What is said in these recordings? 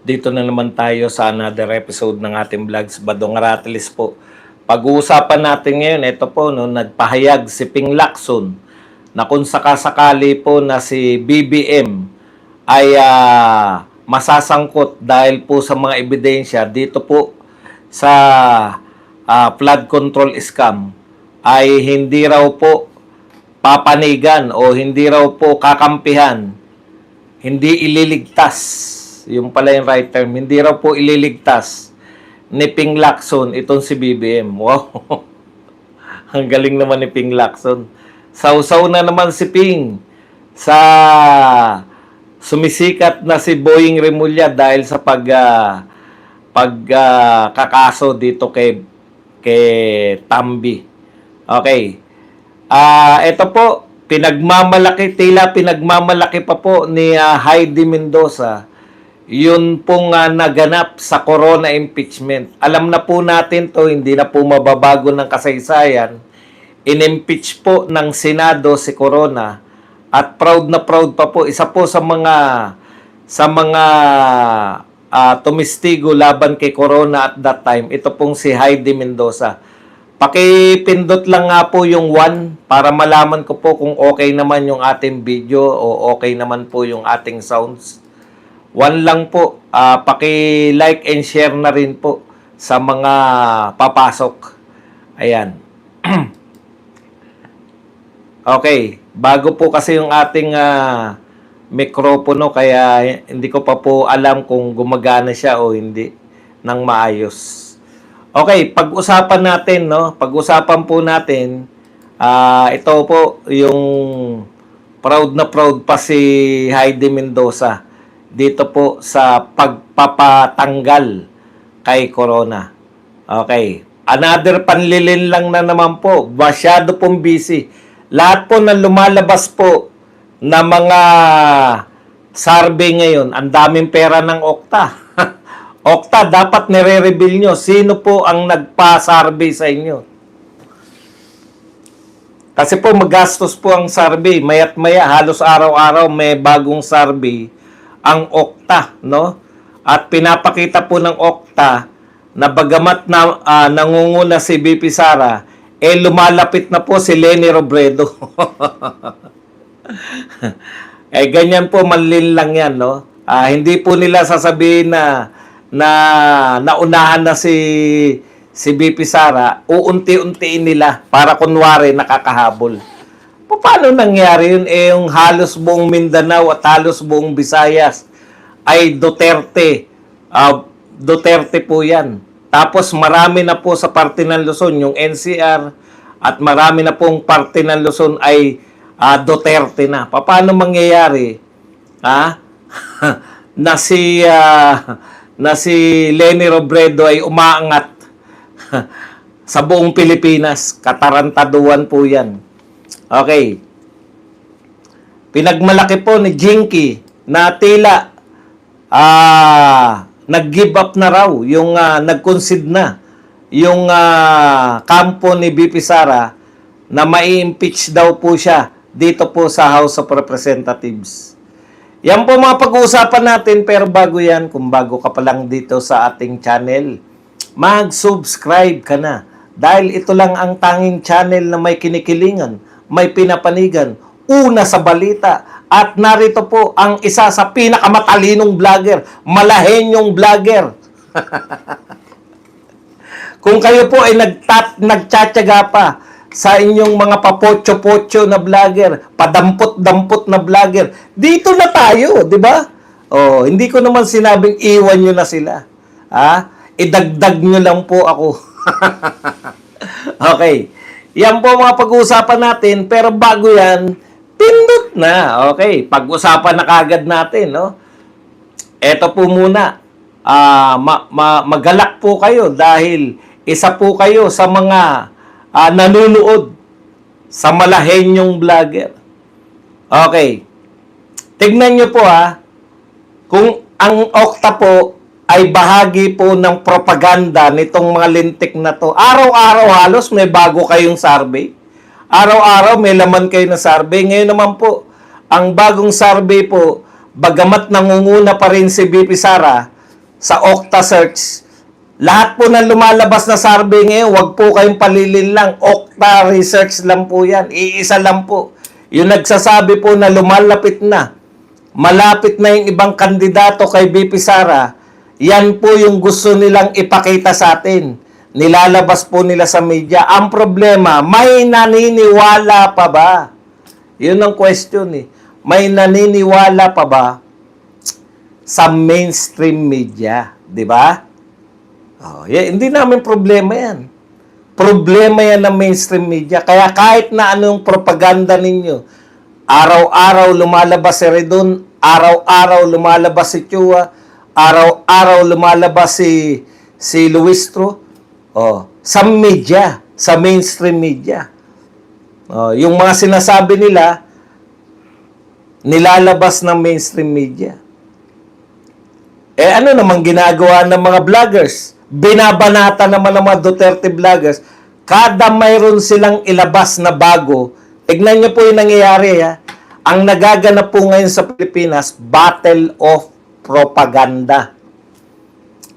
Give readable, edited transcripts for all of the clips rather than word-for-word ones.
Dito na naman tayo sa another episode ng ating vlogs, Badong Ratilis po. Pag-uusapan natin ngayon, ito po, no, nagpahayag si Ping Lacson na kung sakasakali po na si BBM ay masasangkot dahil po sa mga ebidensya dito po sa flood control scam, ay hindi raw po papanigan o hindi raw po kakampihan, hindi ililigtas. Yung pala yung right term. Hindi raw po ililigtas ni Ping Lacson itong si BBM. Wow! Ang galing naman ni Ping Lacson. Sausaw na naman si Ping sa sumisikat na si Boying Remulla dahil sa pagkakaso dito kay Tambi. Okay. Ito po, tila pinagmamalaki pa po ni Heidi Mendoza yun pong naganap sa corona impeachment. Alam na po natin to, hindi na po mababago ng kasaysayan. In-impeach po ng Senado si Corona at proud na proud pa po. Isa po sa mga tumistigo laban kay Corona at that time. Ito pong si Heidi Mendoza. Pakipindot lang nga po yung 1 para malaman ko po kung okay naman yung ating video o okay naman po yung ating sounds. 1 lang po, paki-like and share na rin po sa mga papasok. Ayan. Okay, bago po kasi yung ating mikropono, kaya hindi ko pa po alam kung gumagana siya o hindi ng maayos. Okay, pag-usapan natin, no? Pag-usapan po natin, ito po yung proud na proud pa si Heidi Mendoza dito po sa pagpapatanggal kay Corona. Okay. Another panlilin lang na naman po. Masyado pong busy. Lahat po na lumalabas po na mga survey ngayon, ang daming pera ng Okta. Okta, dapat nire-reveal nyo. Sino po ang nagpa-survey sa inyo? Kasi po magastos po ang survey. Maya't maya, halos araw-araw may bagong survey ang Okta, no? At pinapakita po ng Okta na bagamat na nangunguna si BP Sara, lumalapit na po si Leni Robredo. Ganyan po, manlin lang yan, no? Hindi po nila sasabihin na naunahan na si BP Sara, uunti-untiin nila para kunwari nakakahabol. Paano nangyari yun? Yung halos buong Mindanao at halos buong Visayas ay Duterte. Duterte po yan. Tapos marami na po sa parte ng Luzon, yung NCR, at marami na pong parte ng Luzon ay Duterte na. Paano mangyayari na si Leni Robredo ay umaangat sa buong Pilipinas? Katarantaduan po yan. Okay. Pinagmalaki po ni Jinky na tila nag-give up na raw yung nag-concede na yung kampo ni BP Sara na mai-impeach daw po siya dito po sa House of Representatives. Yan po mga pag-uusapan natin, pero bago yan, kung bago ka pa lang dito sa ating channel, mag-subscribe ka na dahil ito lang ang tanging channel na may kinikilingan, may pinapanigan, una sa balita, at narito po ang isa sa pinakamatalinong vlogger, malahenyong vlogger. Kung kayo po ay nagtsatsaga pa sa inyong mga papotyo-potyo na vlogger, padampot-dampot na vlogger, dito na tayo, di ba? Oh, hindi ko naman sinabing iwan nyo na sila. Idagdag nyo lang po ako. Okay. Yan po mga pag-uusapan natin, pero bago yan, pindot na. Okay, pag-usapan na kagad natin, no? Ito po muna, magalak po kayo dahil isa po kayo sa mga nanunood sa malahenyong vlogger. Okay, tignan nyo po kung ang Okta po ay bahagi po ng propaganda nitong mga lintik na to. Araw-araw halos may bago kayong survey. Araw-araw may laman kayo na survey. Ngayon naman po, ang bagong survey po, bagamat nangunguna pa rin si BP Sara, sa Okta search. Lahat po ng lumalabas na survey ngayon, wag po kayong palilin lang. Okta research lang po yan. Iisa lang po. Yung nagsasabi po na lumalapit na, malapit na yung ibang kandidato kay BP Sara, yan po yung gusto nilang ipakita sa atin. Nilalabas po nila sa media. Ang problema, may naniniwala pa ba? Yun ang question eh. May naniniwala pa ba sa mainstream media? Di ba? Oh, hindi namin problema yan. Problema yan ng mainstream media. Kaya kahit na anong propaganda ninyo, araw-araw lumalabas si Redon, araw-araw lumalabas si Chua, araw-araw lumalabas si Luistro, sa media, sa mainstream media. Yung mga sinasabi nila, nilalabas ng mainstream media. Ano namang ginagawa ng mga vloggers? Binabanata naman ng mga Duterte vloggers. Kada mayroon silang ilabas na bago, tignan niyo po yung nangyayari. Ang nagaganap po ngayon sa Pilipinas, battle of propaganda.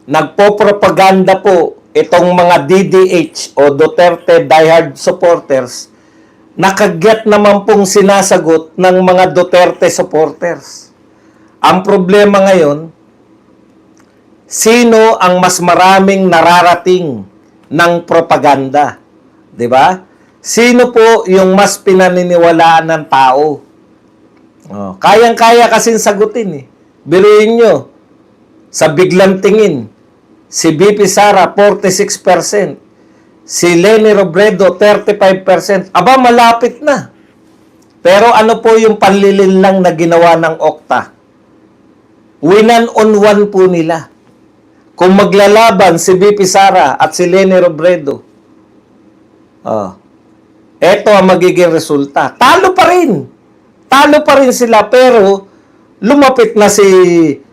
Nagpo-propaganda po itong mga DDH o Duterte diehard supporters, nakaget naman pong sinasagot ng mga Duterte supporters. Ang problema ngayon, sino ang mas maraming nararating ng propaganda? 'Di ba? Sino po yung mas pinaniniwalaan ng tao? Kayang-kaya kasing sagutin eh. Biruin nyo, sa biglang tingin, si BP Sara 46%, si Leni Robredo 35%. Aba, malapit na. Pero ano po yung panlilin lang na ginawa ng Okta? Winan on one po nila. Kung maglalaban si BP Sara at si Leni Robredo, eto ang magiging resulta. Talo pa rin. Talo pa rin sila, pero lumapit na si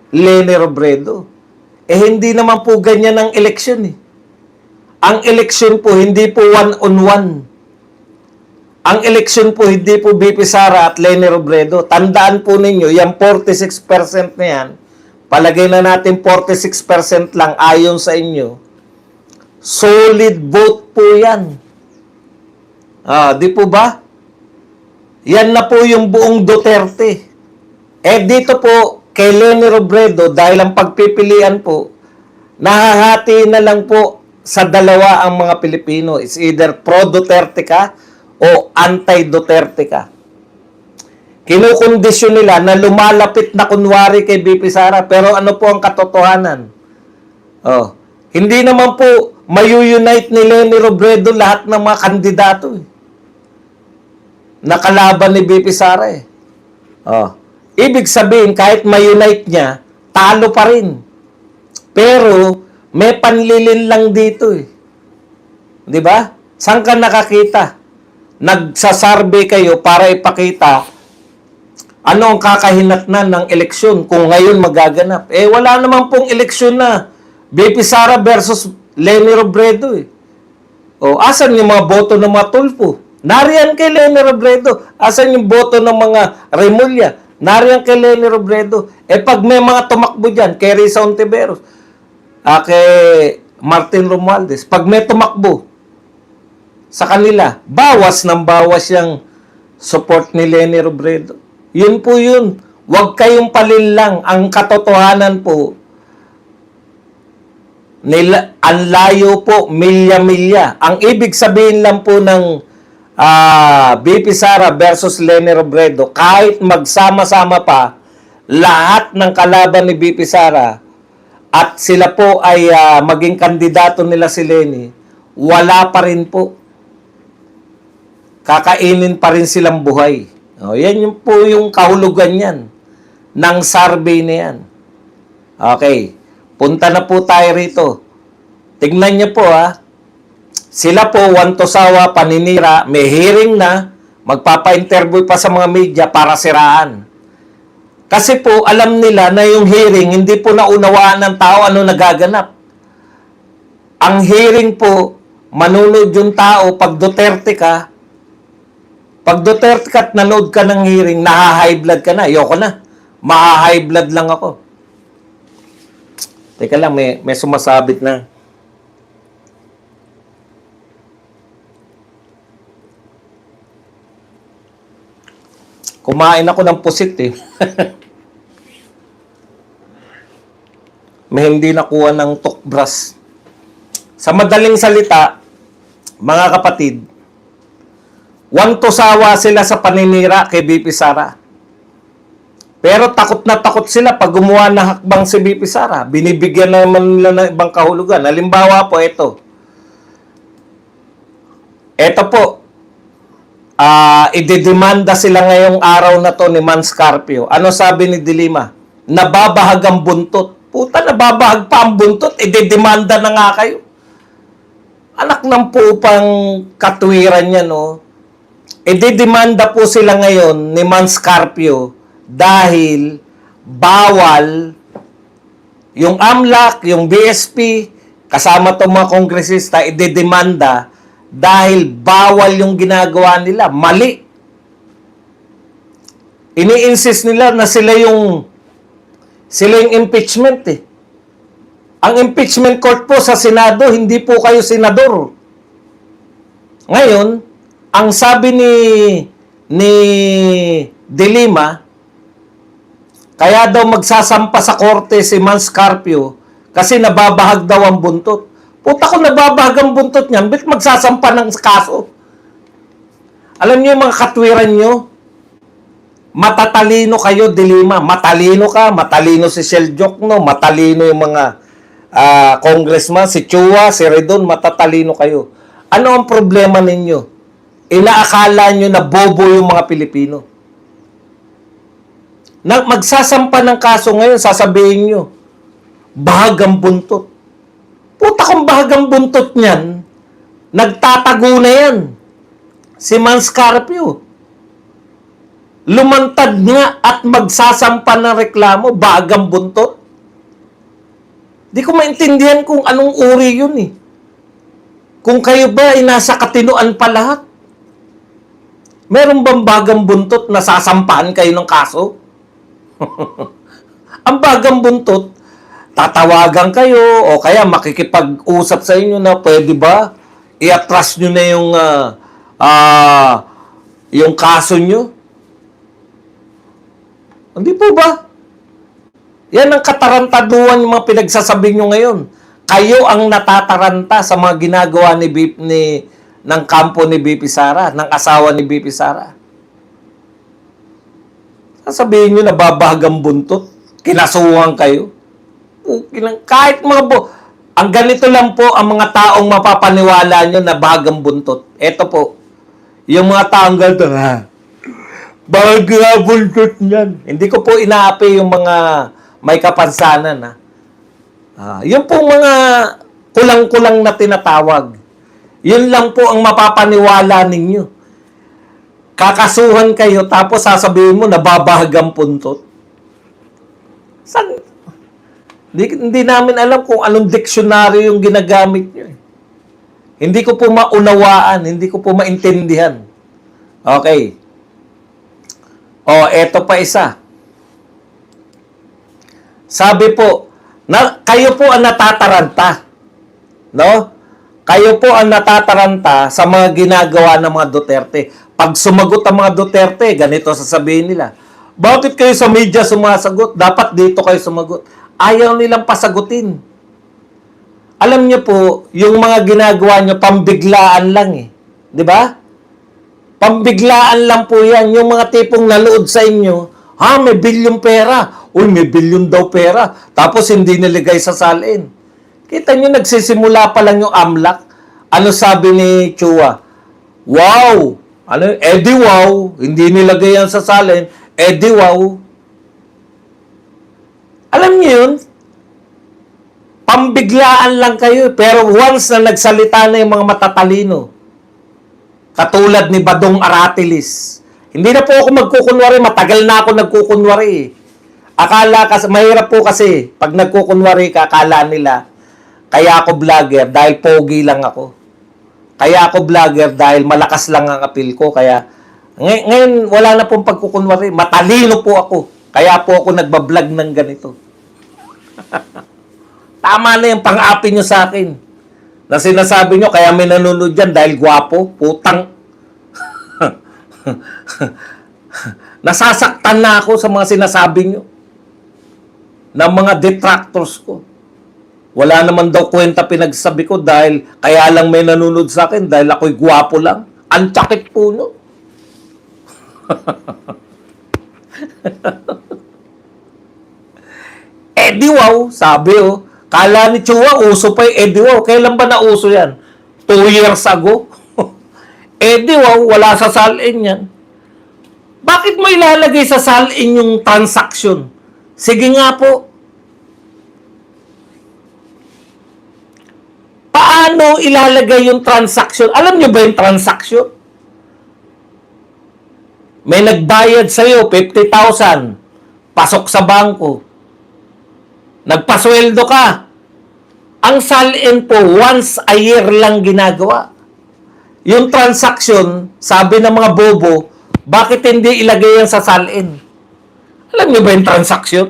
Leni Robredo. Hindi naman po ganyan ang eleksyon eh. Ang eleksyon po, hindi po one-on-one. Ang eleksyon po, hindi po BP Sara at Leni Robredo. Tandaan po ninyo, yung 46% na yan, palagay na natin 46% lang ayon sa inyo. Solid vote po yan. Di po ba? Yan na po yung buong Duterte. Dito po, kay Leni Robredo, dahil ang pagpipilian po, nahahati na lang po sa dalawa ang mga Pilipino. It's either pro-Duterte ka o anti-Duterte ka. Kinukondisyon nila na lumalapit na kunwari kay BP Sara, pero ano po ang katotohanan? Hindi naman po mayu-unite ni Leni Robredo lahat ng mga kandidato nakalaban ni BP Sara eh. Ibig sabihin, kahit ma-unite niya, talo pa rin. Pero, may panlilin lang dito eh. Di ba? Saan ka nakakita? Nagsasarvey kayo para ipakita ano ang kakahinatnan ng eleksyon kung ngayon magaganap. Wala naman pong eleksyon na BP Sara versus Leni Robredo eh. Asan yung mga boto ng mga tulpo? Nariyan kay Leni Robredo. Asan yung boto ng mga Remulla? Nariyan kay Leni Robredo. Pag may mga tumakbo dyan, kay Risa Ontiveros, kay Martin Romualdez, pag may tumakbo sa kanila, bawas ng bawas yung support ni Leni Robredo. Yun po yun. Huwag kayong palinlang. Ang katotohanan po, ang layo po, milya-milya. Ang ibig sabihin lang po ng BP Sara versus Leni Robredo, kahit magsama-sama pa lahat ng kalaban ni BP Sara at sila po ay maging kandidato nila si Leni, wala pa rin po. Kakainin pa rin silang buhay. Yan yung po yung kahulugan yan ng survey na yan. Okay. Punta na po tayo rito. Tignan niyo po Sila po, wantosawa, paninira, may hearing na, magpapa-interview pa sa mga media para siraan. Kasi po, alam nila na yung hearing, hindi po naunawaan ng tao ano nagaganap. Ang hearing po, manunod yung tao, pag Duterte ka at nanood ka ng hearing, naha-high blood ka na. Ayoko na. Maha-high blood lang ako. Teka lang, may sumasabit na. Kumain ako ng pusit eh. May hindi nakuha ng toothbrush. Sa madaling salita, mga kapatid, wantosawa sila sa paninira kay BP Sara. Pero takot na takot sila pag gumawa ng hakbang si BP Sara. Binibigyan naman nila ng ibang kahulugan. Halimbawa po, ito. Ito po, idedemanda sila ngayong araw na to ni Man Scarpio. Ano sabi ni Dilima? Nababahag ang buntot. Puta, nababahag pa ang buntot. Idedemanda na nga kayo. Anak ng pupang katwiran yan, no? Idedemanda po sila ngayon ni Man Scarpio dahil bawal yung AMLAC, yung BSP, kasama itong mga kongresista, idedemanda dahil bawal yung ginagawa nila. Mali. Ini-insist nila na sila yung impeachment eh. Ang impeachment court po sa Senado, hindi po kayo senador. Ngayon, ang sabi ni Dilima, kaya daw magsasampa sa korte si Man Scarpio kasi nababahag daw ang buntot. Puta, kung nababahag ang buntot niyan, ba't magsasampa ng kaso? Alam niyo yung mga katwiran niyo? Matatalino kayo, Dilima. Matalino ka, matalino si Shell Jokno, matalino yung mga congressman, si Chua, si Redon, matatalino kayo. Ano ang problema ninyo? Inaakala nyo na bobo yung mga Pilipino. Magsasampa ng kaso ngayon, sasabihin nyo, bahagang buntot. Puta, kung bahagang buntot niyan, nagtatago na yan. Si Man Scarpio. Lumantad nga at magsasampa ng reklamo, bahagang buntot. Di ko maintindihan kung anong uri yun eh. Kung kayo ba ay nasa katinuan pa lahat? Meron bang bagang buntot na sasampaan kayo ng kaso? Ang bagang buntot, tatawagan kayo o kaya makikipag-usap sa inyo na pwede ba i-atras nyo na yung kaso nyo? Hindi po ba? Yan ang katarantaduhan yung mga pinagsasabi nyo ngayon. Kayo ang natataranta sa mga ginagawa ng kampo ni BP Sara, ng asawa ni BP Sara. Sasabihin nyo na babahagang buntot, kinasuhan kayo. Kahit ang ganito lang po ang mga taong mapapaniwala nyo na bahagang buntot. Ito po, yung mga taong ganito, bahagang buntot niyan. Hindi ko po inaapi yung mga may kapansanan. Yun po mga kulang-kulang na tinatawag. Yun lang po ang mapapaniwala ninyo. Kakasuhan kayo tapos sasabihin mo nababahagang puntot. Hindi namin alam kung anong diksyonaryo yung ginagamit nyo. Hindi ko po maunawaan, hindi ko po maintindihan. Okay. Eto pa isa. Sabi po, kayo po ang natataranta. No? Kayo po ang natataranta sa mga ginagawa ng mga Duterte. Pag sumagot ang mga Duterte, ganito sasabihin nila. Bakit kayo sa media sumasagot? Dapat dito kayo sumagot. Ayaw nilang pasagutin. Alam niyo po, yung mga ginagawa niyo, pambiglaan lang eh. Di ba? Pambiglaan lang po yan. Yung mga tipong nalood sa inyo, may bilyong pera. Uy, may bilyon daw pera. Tapos hindi niligay sa salin. Kita nyo, nagsisimula pa lang yung AMLAC. Ano sabi ni Chua? Wow! Wow! Hindi nilagay yan sa salin. Wow! Alam nyo yun? Pambiglaan lang kayo. Pero once na nagsalita na yung mga matatalino, katulad ni Badong Aratilis, hindi na po ako magkukunwari. Matagal na ako nagkukunwari. Mahirap po kasi, pag nagkukunwari ka, akala nila, kaya ako vlogger dahil pogi lang ako. Kaya ako vlogger dahil malakas lang ang appeal ko. Kaya, ngayon, wala na pong pagkukunwari. Matalino po ako. Kaya po ako nagbablog ng ganito. Tama na yung pang-api nyo sa akin. Na sinasabi nyo, kaya may nanonood dyan dahil gwapo, putang. Nasasaktan na ako sa mga sinasabi nyo. Ng mga detractors ko. Wala naman daw kwenta pinagsabi ko dahil kaya lang may nanonood sa akin dahil ako'y gwapo lang. Ang sakit po nyo. Eddie Wow, sabi kala ni Chua, uso pa yung Eddie Wow. Kailan ba nauso yan? 2 years ago? Eddie Wow, wala sa salin yan. Bakit mo ilalagay sa salin yung transaction? Sige nga po. Paano ilalagay yung transaction? Alam nyo ba yung transaction? May nagbayad sa'yo, 50,000. Pasok sa bangko. Nagpasweldo ka. Ang salin po, once a year lang ginagawa. Yung transaction, sabi ng mga bobo, bakit hindi ilagay yan sa salin? Alam niyo ba yung transaction?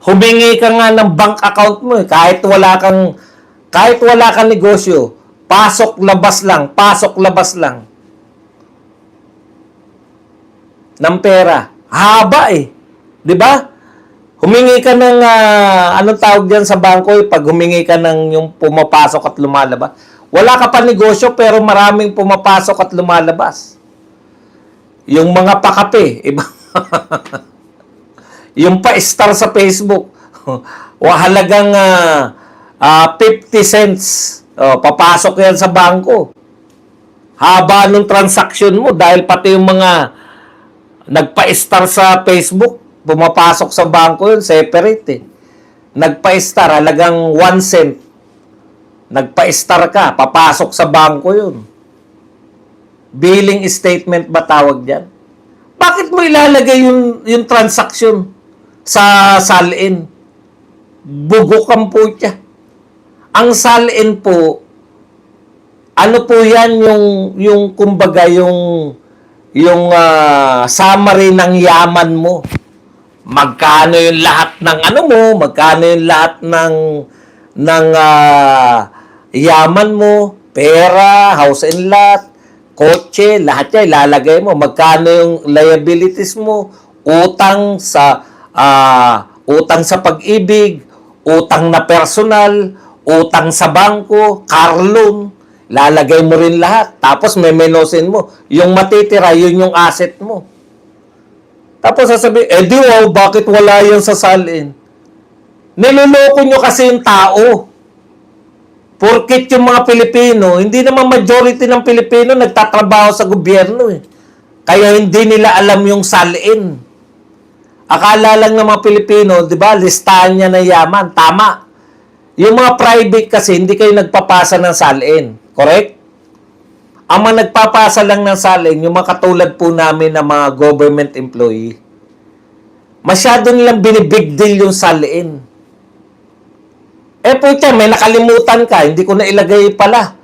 Humingi ka nga ng bank account mo kahit wala kang negosyo. Pasok, labas lang. Pasok, labas lang. Ng pera. Haba Di ba? Humingi ka ng, anong tawag dyan sa bangko, pag humingi ka ng yung pumapasok at lumalabas. Wala ka pa negosyo, pero maraming pumapasok at lumalabas. Yung mga pakape, iba. Yung pa-star sa Facebook, halagang 50 cents, papasok yan sa bangko. Haba ng transaction mo, dahil pati yung mga nagpa-star sa Facebook, pumapasok sa bangko yun, separate Nagpa-star, halagang 1 cent. Nagpa-star ka, papasok sa bangko yun. Billing statement ba tawag dyan? Bakit mo ilalagay yung transaction sa salin? Bugok ang putya. Ang salin po, ano po yan yung kumbaga yung summary ng yaman mo. Magkano yung lahat ng ano mo, magkano yung lahat ng yaman mo, pera, house and lot, kotse, lahat yan ilalagay mo. Magkano yung liabilities mo, utang sa pag-ibig, utang na personal, utang sa bangko, car loan, lalagay mo rin lahat. Tapos may menosin mo. Yung matitira, yun yung asset mo. Tapos sasabihin, di wow, bakit wala yan sa salin? Niloloko nyo kasi yung tao. Porkit yung mga Pilipino, hindi naman majority ng Pilipino nagtatrabaho sa gobyerno Kaya hindi nila alam yung salin. Akala lang ng mga Pilipino, di ba, listahan niya ng yaman. Tama. Yung mga private kasi, hindi kayo nagpapasa ng salin. Correct? Ang mga nagpapasa lang ng salin, yung mga katulad po namin na mga government employee, masyado nilang binibig deal yung salin. Pucha, may nakalimutan ka, hindi ko na ilagay pala.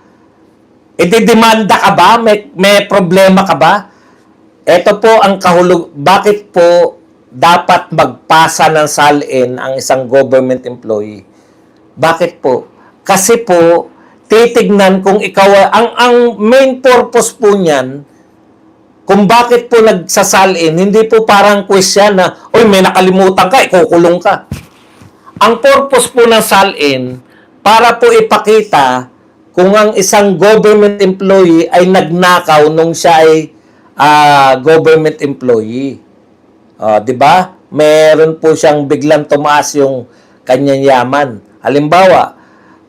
Demanda ka ba? May problema ka ba? Ito po ang kahulog. Bakit po dapat magpasa ng salin ang isang government employee? Bakit po? Kasi po, titignan kung ikaw, ang main purpose po niyan, kung bakit po nagsasalin, hindi po parang quiz yan na, oy, may nakalimutan ka, ikukulong ka. Ang purpose po ng salin, para po ipakita kung ang isang government employee ay nagnakaw nung siya ay government employee. Di ba? Meron po siyang biglang tumaas yung kanyang yaman. Halimbawa,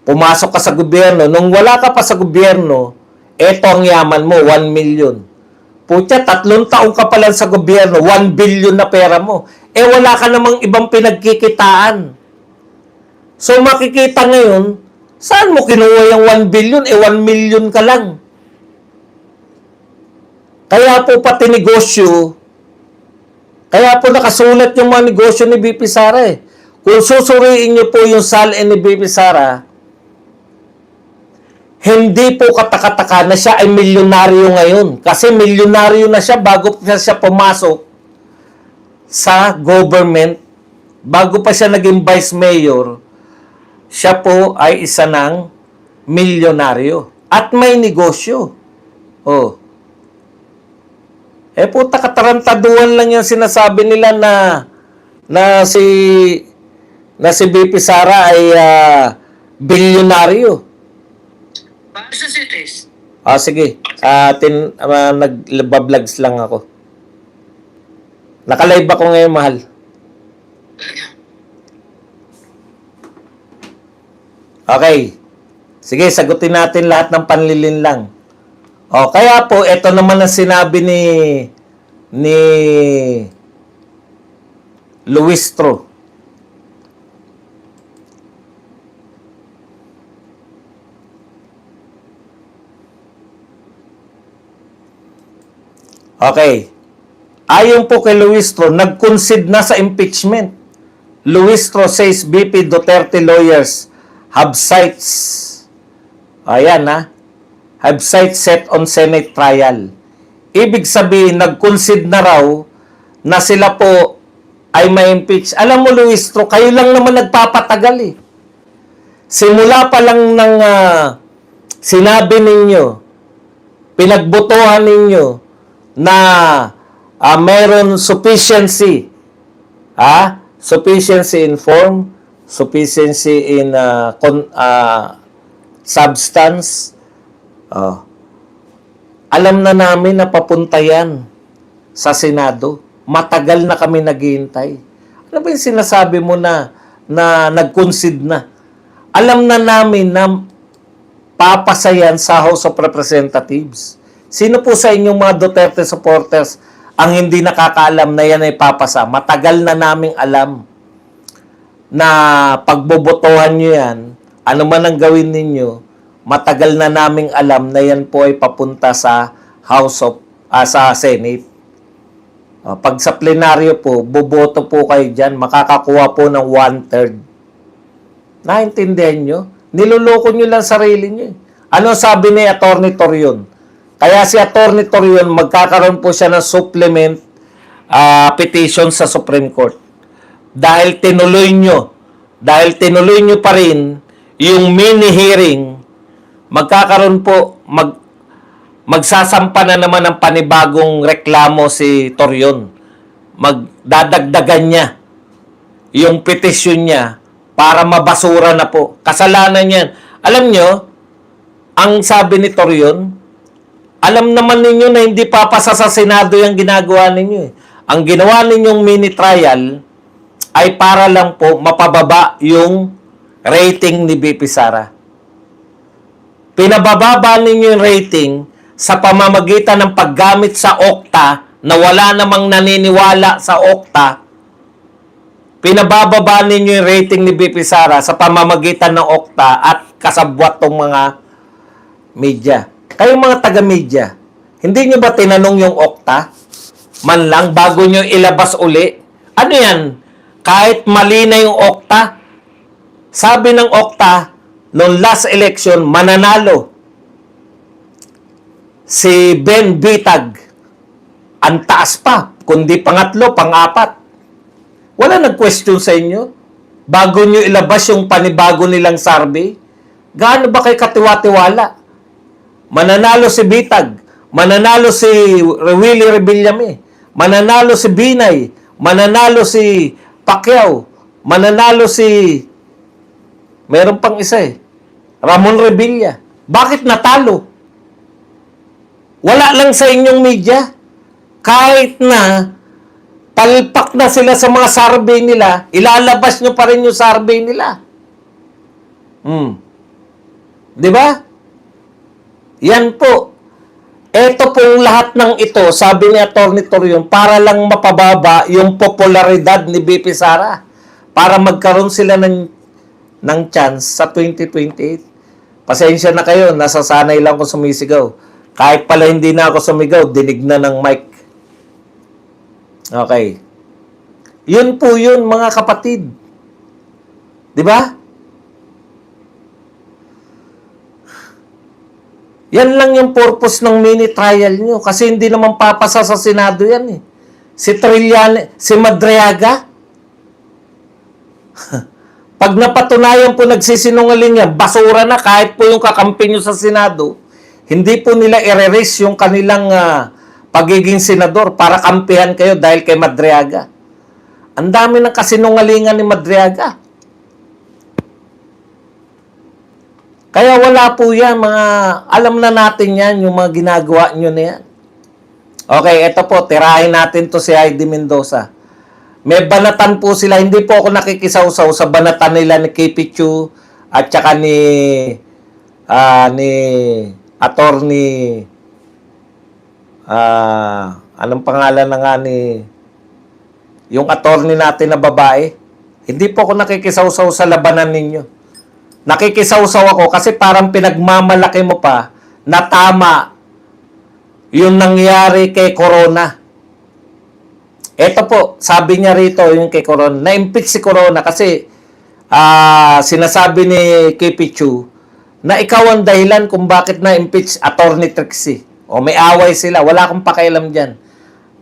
pumasok ka sa gobyerno, nung wala ka pa sa gobyerno, eto ang yaman mo, 1 million. Putya, 3 taong ka pa lang sa gobyerno, 1 billion na pera mo. Wala ka namang ibang pinagkikitaan. So, makikita ngayon, saan mo kinuha yung 1 billion? 1 million ka lang. Kaya po pati negosyo, kaya po nakasulat yung mga negosyo ni BP Sara Kung susuriin niyo po yung salin ni BP Sara, hindi po katakataka na siya ay milyonaryo ngayon. Kasi milyonaryo na siya bago pa siya pumasok sa government, bago pa siya naging vice mayor, siya po ay isa ng milyonaryo at may negosyo. Oh. Puta, katarantaduhan lang yung sinasabi nila na si BP Sara ay bilyonaryo. Paano sa cities? Sige. Nag-vlogs lang ako. Nakalive ako ngayon, mahal. Okay. Sige, sagutin natin lahat ng panlilinlang. Kaya po, ito naman ang sinabi ni Luistro. Okay. Ayon po kay Luistro, nag-concede na sa impeachment. Luistro says BP Duterte lawyers have sights. Ayan have sights set on Senate trial. Ibig sabihin, nag-concede na raw na sila po ay ma-impeach. Alam mo, Luistro, kayo lang naman nagpapatagal eh. Simula pa lang ng sinabi ninyo, pinagbotohan ninyo na meron sufficiency. Sufficiency in form, sufficiency in substance. Alam na namin na papunta yan sa Senado. Matagal na kami naghihintay. Ano ba yung sinasabi mo na nag-concede na? Alam na namin na papasayan sa House of Representatives. Sino po sa inyong mga Duterte supporters ang hindi nakakaalam na yan ay papasa? Matagal na naming alam na pagbobotohan nyo yan, ano man ang gawin ninyo, matagal na naming alam na yan po ay papunta sa sa Senate. Pag sa plenaryo po, boboto po kayo dyan, makakakuha po ng 1/3. Naintindihan nyo? Niloloko nyo lang sarili nyo. Ano sabi ni Atty. Torion? Kaya si Atty. Torion, magkakaroon po siya ng supplement petition sa Supreme Court. Dahil tinuloy nyo pa rin yung mini-hearing, magkakaroon po, magsasampa na naman ng panibagong reklamo si Torion. Magdadagdagan niya yung petisyon niya para mabasura na po. Kasalanan yan. Alam nyo, ang sabi ni Torion, alam naman ninyo na hindi papasa sa Senado yung ginagawa ninyo. Ang ginawa ninyong mini trial ay para lang po mapababa yung rating ni BP Sara. Pinabababa ninyo yung rating sa pamamagitan ng paggamit sa Okta na wala namang naniniwala sa Okta. Pinabababa ninyo yung rating ni BP Sara sa pamamagitan ng Okta at kasabwat tong mga media. Kayong mga taga-media, hindi nyo ba tinanong yung Okta? Man lang, bago nyo ilabas uli? Ano yan? Kahit mali na yung Okta, sabi ng Okta, noong last election, mananalo si Ben Bitag. Ang taas pa, kundi pangatlo, pang-apat. Wala nag-question sa inyo? Bago nyo ilabas yung panibago nilang survey? Gaano ba kayo katiwa-tiwala? Mananalo si Bitag, mananalo si Willie Rebillame, mananalo si Binay, mananalo si Pacquiao, mananalo si meron pang isa Ramon Revilla. Bakit natalo? Wala lang sa inyong media. Kahit na palpak na sila sa mga survey nila, ilalabas nyo pa rin yung survey nila. Di ba? Yan po. Ito pong lahat ng ito, sabi ni Atty. Torion, para lang mapababa yung popularidad ni BP Sara. Para magkaroon sila ng chance sa 2028. Pasensya na kayo, nasasanay lang ako sumisigaw. Kahit pala hindi na ako sumigaw, dinig na ng mic. Okay. Yun po yun, mga kapatid. Di ba? Yan lang yung purpose ng mini trial nyo. Kasi hindi naman papasa sa Senado yan Si Trillanes, si Madriaga. Pag napatunayan po nagsisinungaling yan, basura na kahit po yung kakampi nyo sa Senado, hindi po nila i-erase yung kanilang pagiging senador para kampihan kayo dahil kay Madriaga. Ang dami ng kasinungalingan ni Madriaga. Kaya wala po yan, alam na natin yan, yung mga ginagawa nyo na yan. Okay, eto po, tirahin natin to si Heidi Mendoza. May banatan po sila, hindi po ako nakikisaw-saw sa banatan nila ni KP Chu at saka ni attorney anong pangalan na nga ni yung attorney natin na babae. Hindi po ako nakikisaw-saw sa labanan ninyo. Nakikisaw-saw ako kasi parang pinagmamalaki mo pa na tama yung nangyari kay Corona. Ito po, sabi niya rito yung kay Corona, na-impeach si Corona kasi sinasabi ni KP Chu na ikaw ang dahilan kung bakit na-impeach Attorney Trixie. O may away sila, wala akong pakialam dyan.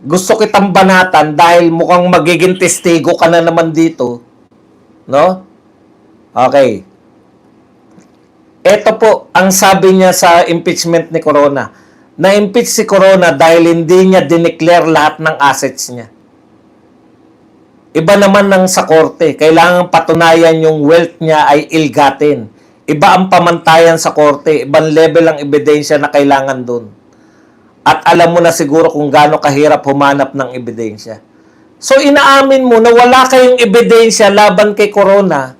Gusto kitang banatan dahil mukhang magiging testigo ka na naman dito. No? Okay. Ito po ang sabi niya sa impeachment ni Corona. Na-impeach si Corona dahil hindi niya dineclare lahat ng assets niya. Iba naman ng sa korte. Kailangan patunayan yung wealth niya ay ill-gotten. Iba ang pamantayan sa korte. Ibang level ang ebidensya na kailangan doon. At alam mo na siguro kung gaano kahirap humanap ng ebidensya. So inaamin mo na wala kayong ebidensya laban kay Corona,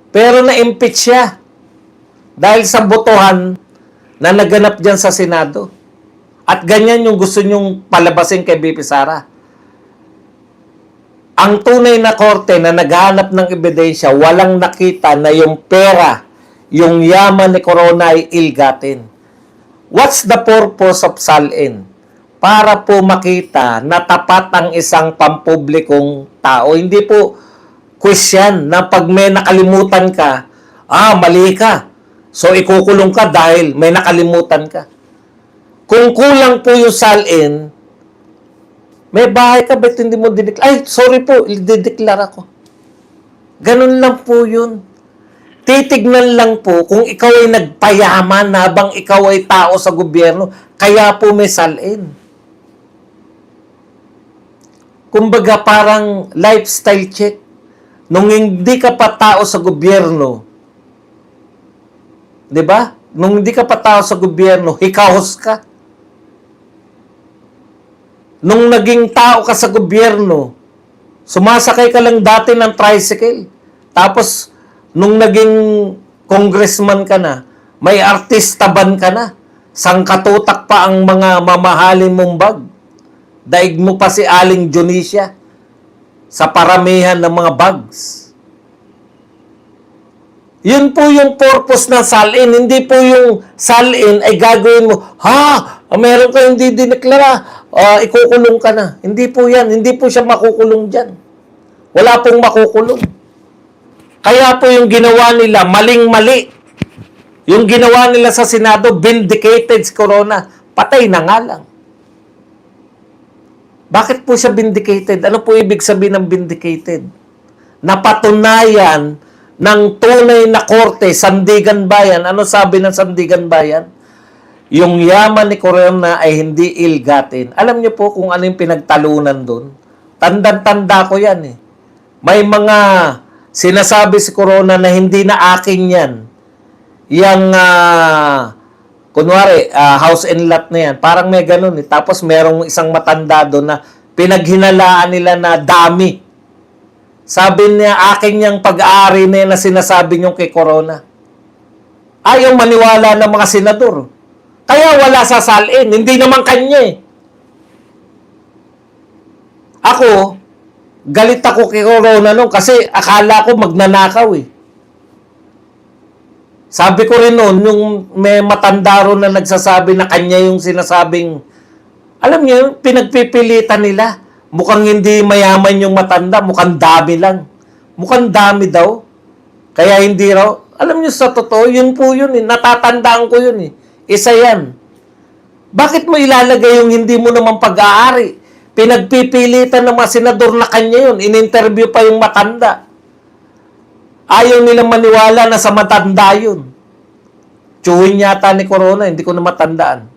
pero na-impeach siya. Dahil sa botohan na naganap dyan sa Senado. At ganyan yung gusto nyong palabasin kay BP Sara. Ang tunay na korte na naghahanap ng ebidensya, walang nakita na yung pera, yung yaman ni Corona ay ill-gotten. What's the purpose of SALN? Para po makita na tapat ang isang pampublikong tao. Hindi po question na pag may nakalimutan ka, mali ka. So, ikukulong ka dahil may nakalimutan ka. Kung kulang po yung SALN, may bahay ka, ba't hindi mo dineclare? Ay, sorry po, i-declare ako. Ganun lang po yun. Titignan lang po kung ikaw ay nagpayaman habang ikaw ay tao sa gobyerno, kaya po may SALN. Kumbaga parang lifestyle check. Nung hindi ka pa tao sa gobyerno, di ba? Nung hindi ka pa tao sa gobyerno, hikahos ka. Nung naging tao ka sa gobyerno, sumasakay ka lang dati ng tricycle. Tapos, nung naging congressman ka na, may artista ban ka na. Sangkatutak pa ang mga mamahalin mong bag. Daig mo pa si Aling Dionisia sa paramihan ng mga bags. Yun po yung purpose ng SALN. Hindi po yung SALN ay gagawin mo, meron ka hindi dineklara, ikukulong ka na. Hindi po yan. Hindi po siya makukulong dyan. Wala pong makukulong. Kaya po yung ginawa nila, maling-mali. Yung ginawa nila sa Senado, vindicated si Corona. Patay na nga lang. Bakit po siya vindicated? Ano po ibig sabihin ng vindicated? Napatunayan ng tunay na korte, Sandigan Bayan. Ano sabi ng Sandigan Bayan? Yung yaman ni Corona ay hindi ill-gotten. Alam niyo po kung ano yung pinagtalunan doon? Tanda-tanda ko yan eh. May mga sinasabi si Corona na hindi na akin yan. Yang, kunwari, house and lot na yan. Parang may ganun eh. Tapos merong isang matanda doon na pinaghinalaan nila na dami. Sabi niya, akin yung pag-aari na yan na sinasabi niyo kay Corona. Ayaw maniwala ng mga senador. Kaya wala sa SALN. Hindi naman kanya eh. Ako, galit ako kay Corona noon kasi akala ko magnanakaw eh. Sabi ko rin noon, yung may matanda ron na nagsasabi na kanya yung sinasabing, alam niyo, pinagpipilitan nila. Mukhang hindi mayaman yung matanda, mukhang dami lang. Mukhang dami daw. Kaya hindi raw. Alam niyo sa totoo, yun po yun eh. Natatandaan ko yun eh. Isa yan. Bakit mo ilalagay yung hindi mo naman pag-aari? Pinagpipilitan ng mga senador na kanya yun. In-interview pa yung matanda. Ayaw nilang maniwala na sa matanda yun. Chewin yata ni Corona, hindi ko na matandaan.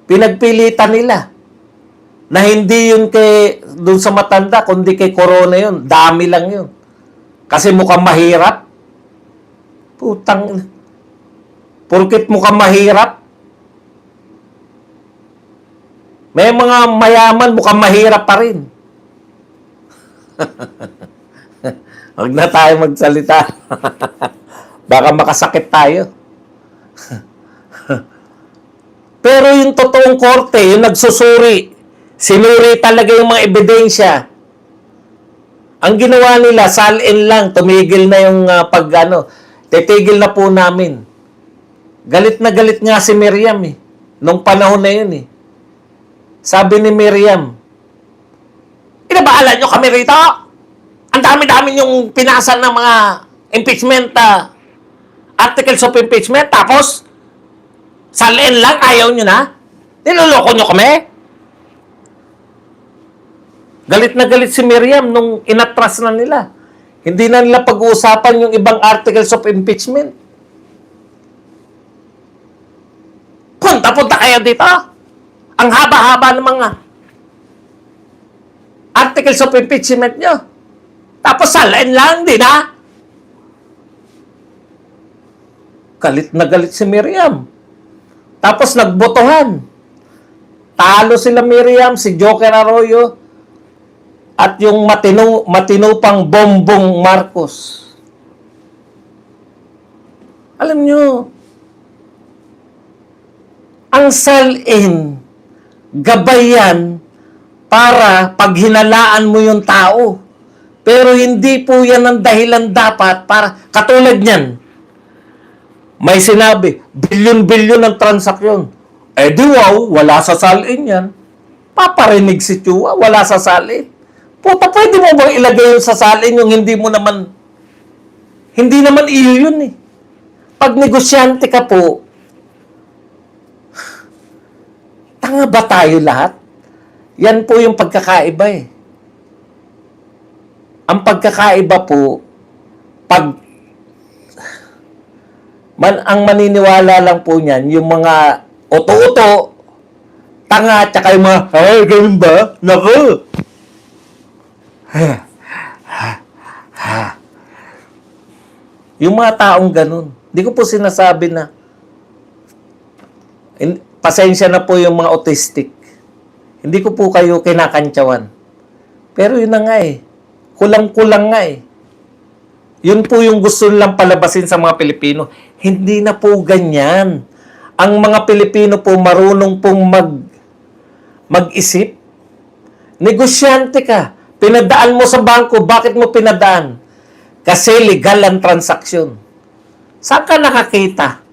Pinagpilitan nila na hindi yun dun sa matanda, kundi kay Corona yun. Dami lang yun. Kasi mukhang mahirap. Putang, porkit mukhang mahirap, may mga mayaman mukhang mahirap pa rin. Huwag na tayo magsalita. Baka makasakit tayo. Pero yung totoong korte, yung nagsusuri, sinuri talaga yung mga ebidensya. Ang ginawa nila, salin lang, tumigil na yung titigil na po namin. Galit na galit nga si Miriam nung panahon na yun Sabi ni Miriam, inabahala nyo kami rito? Ang dami-dami yung pinasan ng mga impeachment, articles of impeachment, tapos, salin lang, ayaw nyo na? Niloloko nyo kami? Galit na galit si Miriam nung inatras na nila. Hindi na nila pag-uusapan yung ibang articles of impeachment. Punta-punta kayo dito. Ang haba-haba ng mga articles of impeachment nyo. Tapos salain lang, di na? Galit na galit si Miriam. Tapos nagbotohan. Talo sila Miriam, si Joker Arroyo, at yung matino pang Bongbong Marcos. Alam nyo, ang salin, gabayan para paghinalaan mo yung tao. Pero hindi po yan ang dahilan dapat para, katulad niyan, may sinabi, bilyon-bilyon ang transaksyon. Eh di wow, wala sa salin yan. Paparinig si Chua, wala sa salin. Puta, pwede mo bang ilagay yun sa salin yung hindi naman iyo yun Pag negosyante ka po, tanga ba tayo lahat? Yan po yung pagkakaiba Ang pagkakaiba po, ang maniniwala lang po niyan, yung mga oto-oto, tanga, tsaka yung mga, ay, ganun ba? Naku! Yung mga taong ganun, di ko po sinasabi na, pasensya na po yung mga autistic. Hindi ko po kayo kinakantsawan. Pero yun na nga kulang-kulang nga Yun po yung gusto nilang palabasin sa mga Pilipino. Hindi na po ganyan. Ang mga Pilipino po marunong pong mag-isip. Negosyante ka. Pinadaan mo sa bangko. Bakit mo pinadaan? Kasi legal ang transaksyon. Saan ka nakakita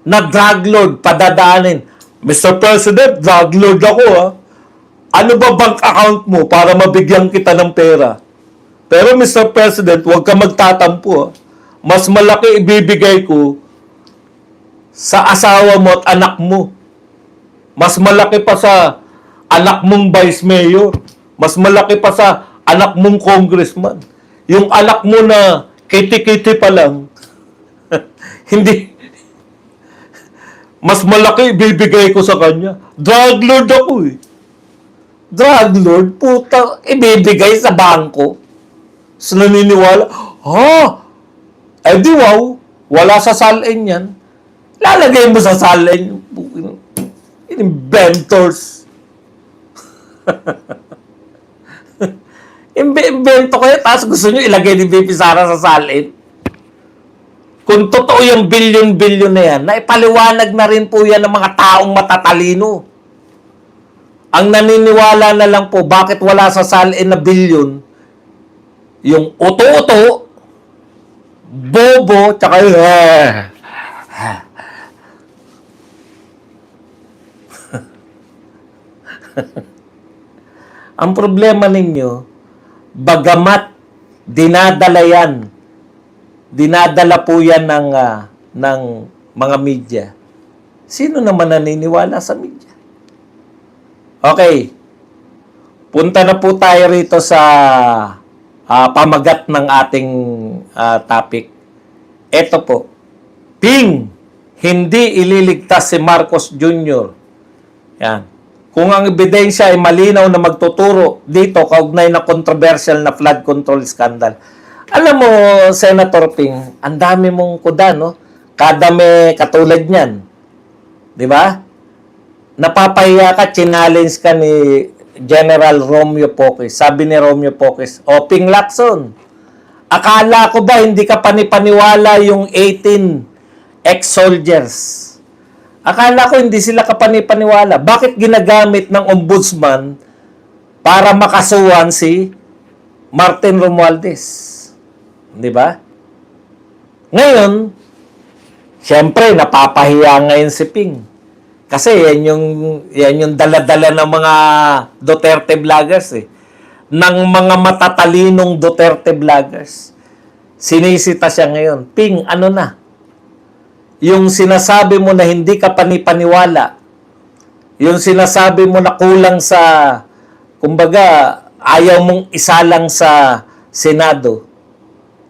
na drug lord padadaanin? Mr. President, drug lord ako Ano ba bank account mo para mabigyan kita ng pera? Pero Mr. President, huwag ka magtatampo. Mas malaki ibibigay ko sa asawa mo at anak mo. Mas malaki pa sa anak mong vice mayor. Mas malaki pa sa anak mong congressman. Yung anak mo na kiti-kiti pa lang, hindi, mas malaki ibibigay ko sa kanya. Drug lord ako Drug lord? Puta, ibibigay sa bangko. So, naniniwala, di wow, wala sa salin yan. Lalagay mo sa salin, inventors. Invento kayo, tapos gusto nyo ilagay ni VP Sara sa salin. Kung totoo yung bilyon-bilyon na yan, naipaliwanag na rin po yan ng mga taong matatalino. Ang naniniwala na lang po, bakit wala sa salin na bilyon, yung uto-uto, bobo, tsaka yung ang problema ninyo, bagamat dinadala po yan ng mga media. Sino naman naniniwala sa media? Okay. Punta na po tayo rito sa pamagat ng ating topic. Ito po, Ping, hindi ililigtas si Marcos Jr. Yan. Kung ang ebidensya ay malinaw na magtuturo dito kaugnay na controversial na flood control scandal. Alam mo, Senator Ping, ang dami mong kuda, no? Kada may katulad niyan. Di ba? Napapahiya ka, challenge ka ni General Romeo Poques. Sabi ni Romeo Poques, o Ping Lacson, akala ko ba hindi ka panipaniwala yung 18 ex-soldiers? Akala ko hindi sila kapanipaniwala. Bakit ginagamit ng ombudsman para makasuhan si Martin Romualdez? Di ba? Ngayon, siyempre, napapahiya ngayon si Ping. Kasi yan yung dala-dala ng mga Duterte vloggers eh. Ng mga matatalinong Duterte vloggers. Sinisita siya ngayon. Ping, ano na? Yung sinasabi mo na hindi ka panipaniwala, yung sinasabi mo na kulang sa, kumbaga, ayaw mong isalang sa Senado,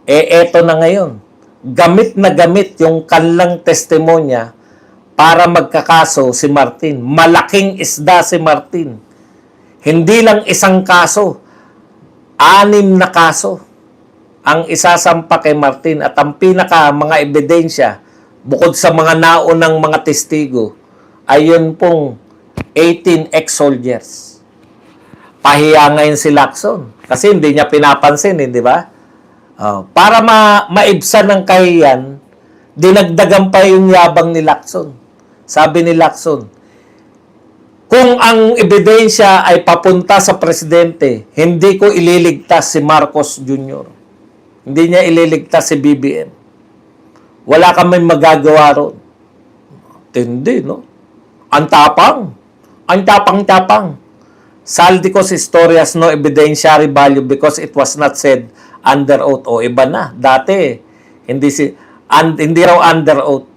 eto na ngayon. Gamit na gamit yung kanilang testimonya para magkakaso si Martin. Malaking isda si Martin. Hindi lang isang kaso, 6 na kaso ang isasampa kay Martin at ang mga ebidensya bukod sa mga naunang mga testigo, ay yun pong 18 ex-soldiers. Pahiya ngayon si Lacson. Kasi hindi niya pinapansin, di ba? Para maibsan ng kahiyan, dinagdagan pa yung yabang ni Lacson. Sabi ni Lacson, kung ang ebidensya ay papunta sa presidente, hindi ko ililigtas si Marcos Jr. Hindi niya ililigtas si BBM. Wala kami magagawa ron. Tindi, no? Ang tapang. Ang tapang-tapang. Saldicos historias no evidentiary value because it was not said under oath. O, iba na. Dati, hindi raw under oath.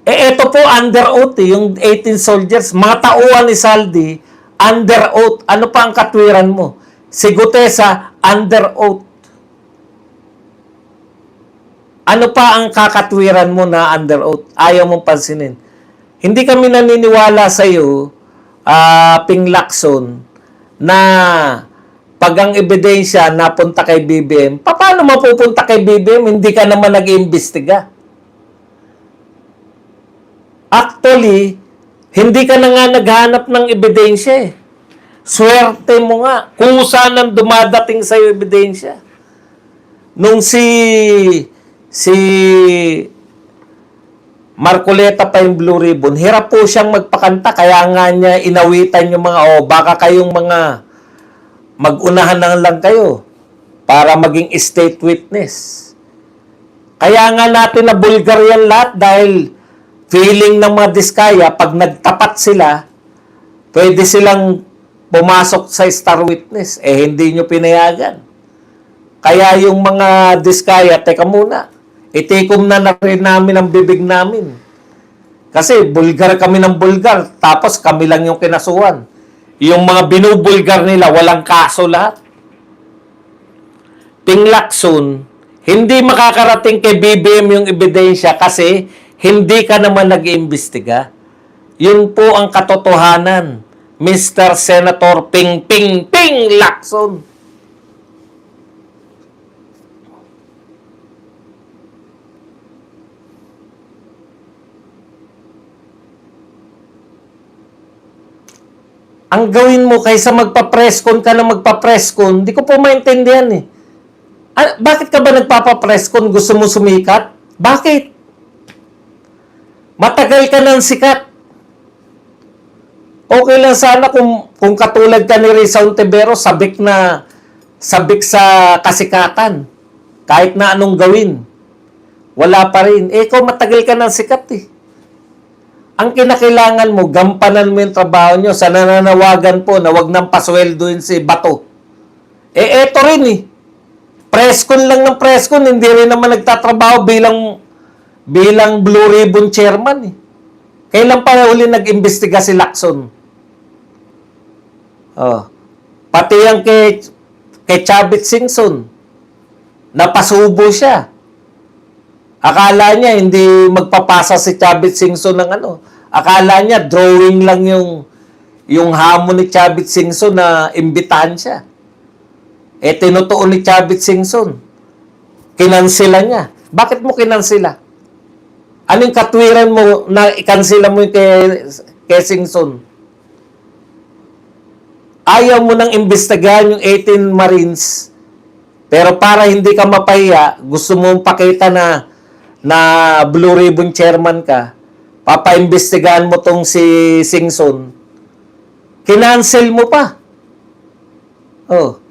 Ito po under oath, yung 18 soldiers, mga tauhan ni Saldi, under oath. Ano pa ang katwiran mo? Si Gutesa, under oath. Ano pa ang kakatwiran mo na under oath? Ayaw mong pansinin. Hindi kami naniniwala sa iyo, Ping Lacson, na pag ang ebidensya napunta kay BBM, paano mapupunta kay BBM? Hindi ka naman nag-iimbestiga. Actually, hindi ka na nga naghanap ng ebidensya eh. Swerte mo nga. Kusa nang dumadating sa iyo ebidensya. Nung si Marcoleta pa yung Blue Ribbon, hirap po siyang magpakanta, kaya nga niya inawitan yung mga, baka kayong mga mag-unahan na lang kayo para maging state witness. Kaya nga natin na bulgar yan lahat dahil feeling ng mga diskaya, pag nagtapat sila, pwede silang pumasok sa star witness. Hindi nyo pinayagan. Kaya yung mga diskaya, teka muna, itikom na rin namin ang bibig namin. Kasi bulgar kami ng bulgar, tapos kami lang yung kinasuhan. Yung mga binubulgar nila, walang kaso lahat. Ping Lacson, hindi makakarating kay BBM yung ebidensya kasi hindi ka naman nag-iimbestiga. Yun po ang katotohanan, Mr. Senator Ping Lacson. Ang gawin mo kaysa magpa-presscon ka na magpa-presscon, di ko po maintindihan eh. Bakit ka ba nagpapa-presscon? Gusto mo sumikat? Bakit? Matagal ka ng sikat. Okay lang sana kung katulad ka ni Risa Ontiveros, sabik sa kasikatan. Kahit na anong gawin. Wala pa rin. Ikaw matagal ka ng sikat eh. Ang kinakailangan mo, gampanan mo yung trabaho nyo sa nananawagan po na wag nang pasweldoin si Bato. Eto rin eh. Presscon lang ng presscon, hindi rin naman nagtatrabaho bilang Blue Ribbon chairman eh. Kailan pa uli nag-imbestiga si Lacson? Pati yung kay Chavit Singson, Napasubo siya. Akala niya hindi magpapasa si Chavit Singson ng ano. Akala niya drawing lang yung hamon ni Chavit Singson na imbitahan siya. Eh, tinutuon ni Chavit Singson. Kinansela niya. Bakit mo kinansela? Anong katwiran mo na ikansela mo yung kay Singson? Ayaw mo nang imbestigahan yung 18 Marines, pero para hindi ka mapahiya, gusto mong pakita na Blue Ribbon Chairman ka, papaimbestigahan mo tong si Singson, kinancel mo pa. Oh.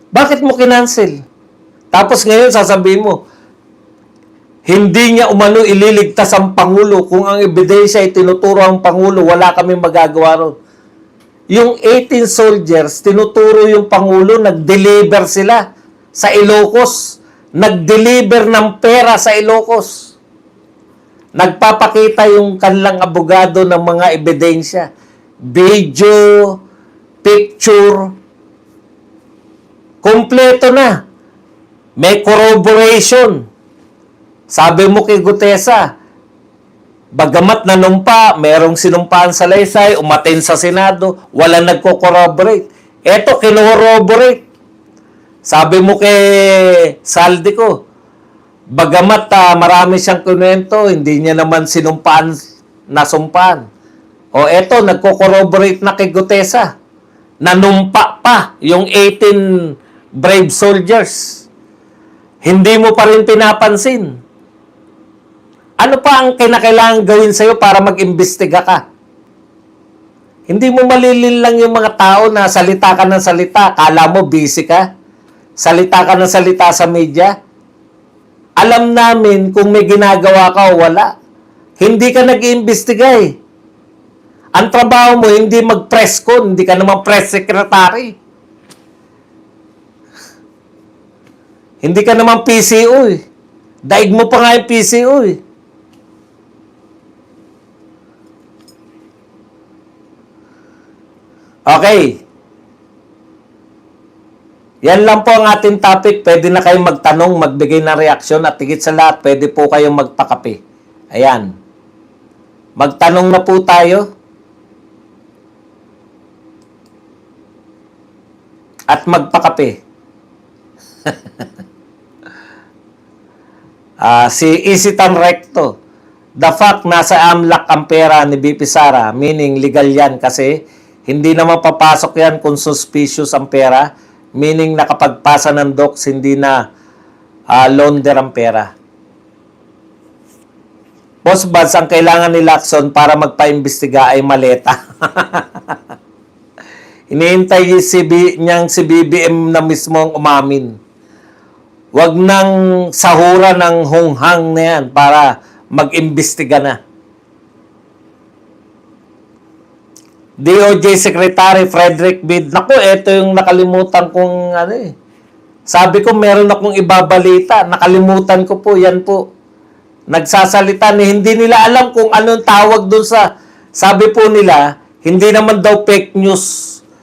Bakit mo kinancel? Tapos ngayon sasabihin mo, hindi niya umano ililigtas ang Pangulo. Kung ang ebidensya ay tinuturo ang Pangulo, wala kami magagawa ron. Yung 18 soldiers, tinuturo yung Pangulo, nag-deliver sila sa Ilocos. Nag-deliver ng pera sa Ilocos. Nagpapakita yung kanilang abogado ng mga ebidensya. Video, picture, kompleto na. May corroboration. Sabi mo kay Gutesa, bagamat nanumpa, merong sinumpaan sa Laysay, umaten sa Senado, walang nagko-corroborate. Eto, kino-corroborate. Sabi mo kay Saldico, bagamat marami siyang kunwento, hindi niya naman sinumpaan, nasumpaan. O eto, nagko-corroborate na kay Gutesa. Nanumpa pa yung 18 brave soldiers. Hindi mo pa rin pinapansin. Ano pa ang kinakailangan gawin sa'yo para mag-imbestiga ka? Hindi mo malilin lang yung mga tao na salita ka ng salita. Kala mo busy ka? Salita ka ng salita sa media? Alam namin kung may ginagawa ka o wala. Hindi ka nag-iimbestiga eh. Ang trabaho mo, hindi mag-press con. Hindi ka naman press secretary. Hindi ka naman PCO eh. Daig mo pa nga yung PCO eh. Okay. Yan lang po ang ating topic. Pwede na kayong magtanong, magbigay ng reaksyon at higit sa lahat, pwede po kayong magpakape. Ayan. Magtanong na po tayo. At magpakape. Si Isitan Recto. The fact nasa AMLAC ang pera ni BP Sara, meaning legal yan kasi hindi naman papasok yan kung suspicious ang pera, meaning nakapagpasa ng docs, hindi na launder ang pera. Boss Buds, ang kailangan ni Lacson para magpa-imbestiga ay maleta. Hinihintay niyang si BBM na mismo ang umamin. Huwag nang sahura ng hunghang na yan para mag-imbestiga na. DOJ Secretary Frederick Bid. Naku, ito yung nakalimutan kong ano eh. Sabi ko, meron akong ibabalita. Nakalimutan ko po, yan po. Nagsasalita na hindi nila alam kung anong tawag doon sa, sabi po nila, hindi naman daw fake news.